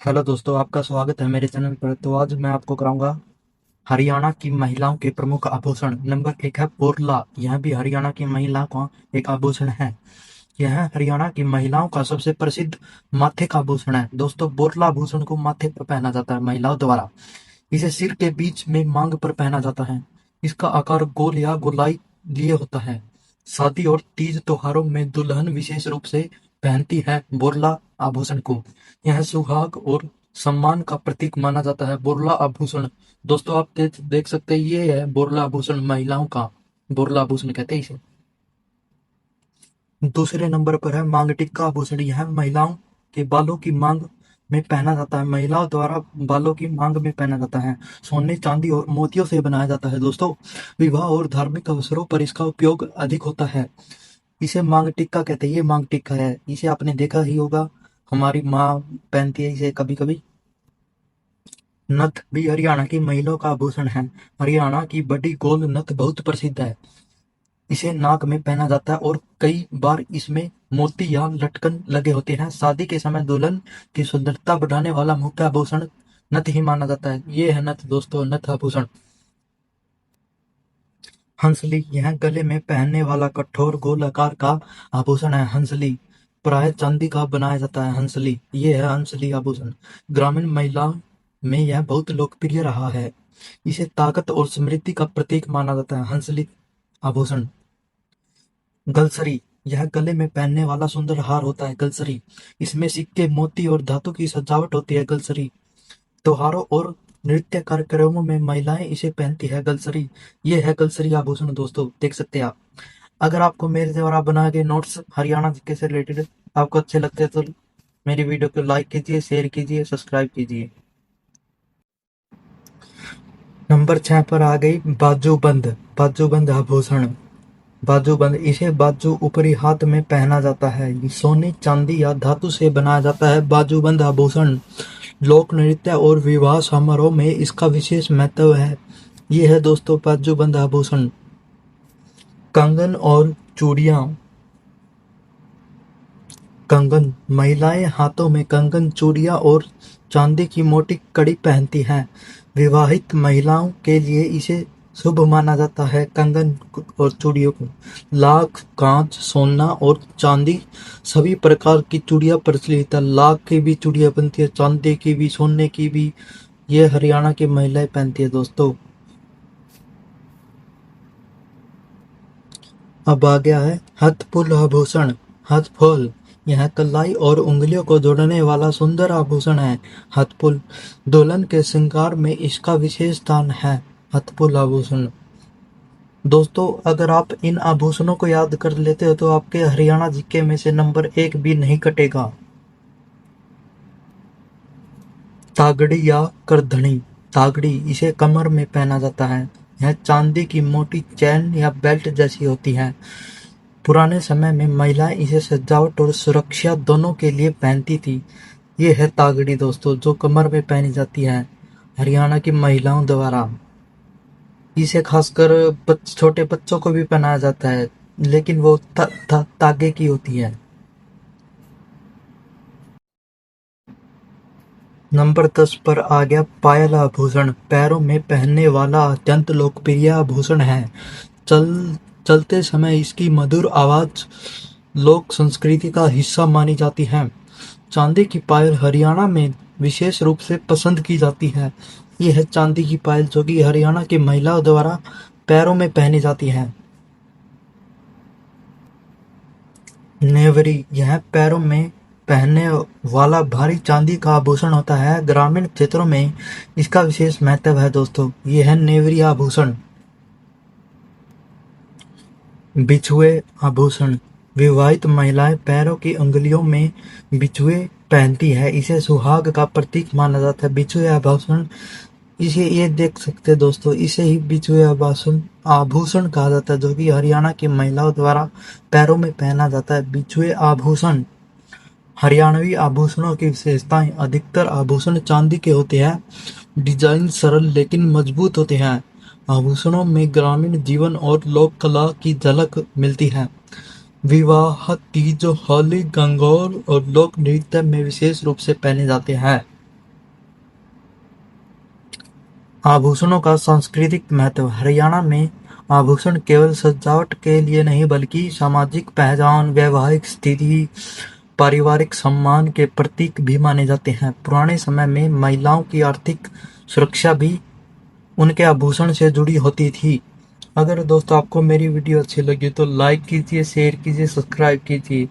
Hello दोस्तों, आपका स्वागत है मेरे चैनल पर। तो आज मैं आपको कराऊंगा हरियाणा की महिलाओं के प्रमुख आभूषण। नंबर एक है बोरला। यह भी हरियाणा की महिला का एक आभूषण है। यह हरियाणा की महिलाओं का सबसे प्रसिद्ध माथे का आभूषण है। दोस्तों, बोरला आभूषण को माथे पर पहना जाता है महिलाओं द्वारा। इसे सिर के बीच में मांग पर पहना जाता है। इसका आकार गोल या गोलाई लिए होता है। शादी और तीज त्योहारों में दुल्हन विशेष रूप से पहनती है बोरला आभूषण को। यह सुहाग और सम्मान का प्रतीक माना जाता है बोरला आभूषण। दोस्तों, आप देख सकते हैं, ये है बोरला आभूषण महिलाओं का। बोरला आभूषण कहते हैं इसे। दूसरे नंबर पर है मांग टिक्का आभूषण। यह महिलाओं के बालों की मांग में पहना जाता है। महिलाओं द्वारा बालों की मांग में पहना जाता है। सोने, चांदी और मोतियों से बनाया जाता है। दोस्तों, विवाह और धार्मिक अवसरों पर इसका उपयोग अधिक होता है। इसे मांग टिक्का कहते हैं। ये मांग टिक्का है, इसे आपने देखा ही होगा। हमारी माँ पहनती है इसे कभी कभी। नथ भी हरियाणा की महिलाओं का आभूषण है। हरियाणा की बड़ी गोल नथ बहुत प्रसिद्ध है। इसे नाक में पहना जाता है और कई बार इसमें मोती या लटकन लगे होते हैं। शादी के समय दुल्हन की सुंदरता बढ़ाने वाला मुख्य आभूषण नथ ही माना जाता है। ये है नथ दोस्तों, नथ आभूषण। हंसली, यह गले में पहनने वाला कठोर गोल आकार का आभूषण है। हंसली प्राय चांदी का बनाया जाता है। हंसली, ये है हंसली आभूषण। ग्रामीण महिला में यह बहुत लोकप्रिय रहा है। इसे ताकत और समृद्धि का प्रतीक माना जाता है। हंसली आभूषण। गलसरी, यह गले में पहनने वाला सुंदर हार होता है। गलसरी, इसमें सिक्के, मोती और धातु की सजावट होती है। गलसरी त्योहारों और नृत्य कार्यक्रमों में महिलाएं इसे पहनती है। गलसरी, ये है गलसरी आभूषण। दोस्तों, देख सकते हैं आप। अगर आपको मेरे द्वारा बनाए गए नोट्स हरियाणा जीके से रिलेटेड आपको अच्छे लगते हैं तो मेरी वीडियो को लाइक कीजिए, शेयर कीजिए, सब्सक्राइब कीजिए। नंबर 6 पर आ गई बाजूबंद। बाजूबंद आभूषण। बाजूबंद, इसे बाजू ऊपरी हाथ में पहना जाता है। ये सोने, चांदी या धातु से बनाया जाता है। बाजूबंद आभूषण लोक नृत्य और विवाह समारोह में इसका विशेष महत्व है। ये है दोस्तों बाजूबंद आभूषण। कंगन और चूड़ियां। कंगन, महिलाएं हाथों में कंगन, चूड़ियां और चांदी की मोटी कड़ी पहनती हैं। विवाहित महिलाओं के लिए इसे शुभ माना जाता है। कंगन और चूड़ियों को लाख, कांच, सोना और चांदी सभी प्रकार की चूड़ियां प्रचलित है। लाख की भी चूड़ियां बनती है, चांदी की भी, सोने की भी। ये हरियाणा की महिलाएं पहनती है दोस्तों। अब आ गया है हथफुल आभूषण। हथफुल, यह कलाई और उंगलियों को जोड़ने वाला सुंदर आभूषण है। हथफुल दुल्हन के श्रृंगार में इसका विशेष स्थान है। हथफुल आभूषण। दोस्तों, अगर आप इन आभूषणों को याद कर लेते हो तो आपके हरियाणा जीके में से नंबर 1 भी नहीं कटेगा। तागड़ी या करधनी। तागड़ी, इसे कमर में पहना जाता है। यह चांदी की मोटी चैन या बेल्ट जैसी होती है। पुराने समय में महिलाएं इसे सजावट और सुरक्षा दोनों के लिए पहनती थी। ये है तागड़ी दोस्तों, जो कमर में पहनी जाती है हरियाणा की महिलाओं द्वारा। इसे खासकर छोटे बच्चों को भी पहनाया जाता है, लेकिन वो तागे की होती है। नंबर 10 पर आ गया पायल आभूषण। पैरों में पहनने वाला अत्यंत लोकप्रिय आभूषण है। चल चलते समय इसकी मधुर आवाज लोक संस्कृति का हिस्सा मानी जाती है। चांदी की पायल हरियाणा में विशेष रूप से पसंद की जाती है। ये है चांदी की पायल, जो कि हरियाणा की महिलाओं द्वारा पैरों में पहनी जाती है। नेवरी, यह पैरों में पहनने वाला भारी चांदी का आभूषण होता है। ग्रामीण क्षेत्रों में इसका विशेष महत्व है दोस्तों। यह है नेवरी आभूषण। बिछुए आभूषण। विवाहित महिलाएं पैरों की अंगुलियों में बिछुए पहनती है। इसे सुहाग का प्रतीक माना जाता है। बिछुए आभूषण, इसे ये देख सकते हैं दोस्तों, इसे ही बिछुए आभूषण आभूषण कहा जाता है, जो कि हरियाणा की महिलाओं द्वारा पैरों में पहना जाता है। बिछुए आभूषण। हरियाणवी आभूषणों की विशेषताएं। अधिकतर आभूषण चांदी के होते हैं। डिजाइन सरल लेकिन मजबूत होते हैं। आभूषणों में ग्रामीण जीवन और लोक कला की झलक मिलती है। विवाह, तीज, होली, गंगौर और लोक नृत्य में विशेष रूप से पहने जाते हैं। आभूषणों का सांस्कृतिक महत्व। हरियाणा में आभूषण केवल सजावट के लिए नहीं बल्कि सामाजिक पहचान, वैवाहिक स्थिति, पारिवारिक सम्मान के प्रतीक भी माने जाते हैं। पुराने समय में महिलाओं की आर्थिक सुरक्षा भी उनके आभूषण से जुड़ी होती थी। अगर दोस्तों आपको मेरी वीडियो अच्छी लगी तो लाइक कीजिए, शेयर कीजिए, सब्सक्राइब कीजिए।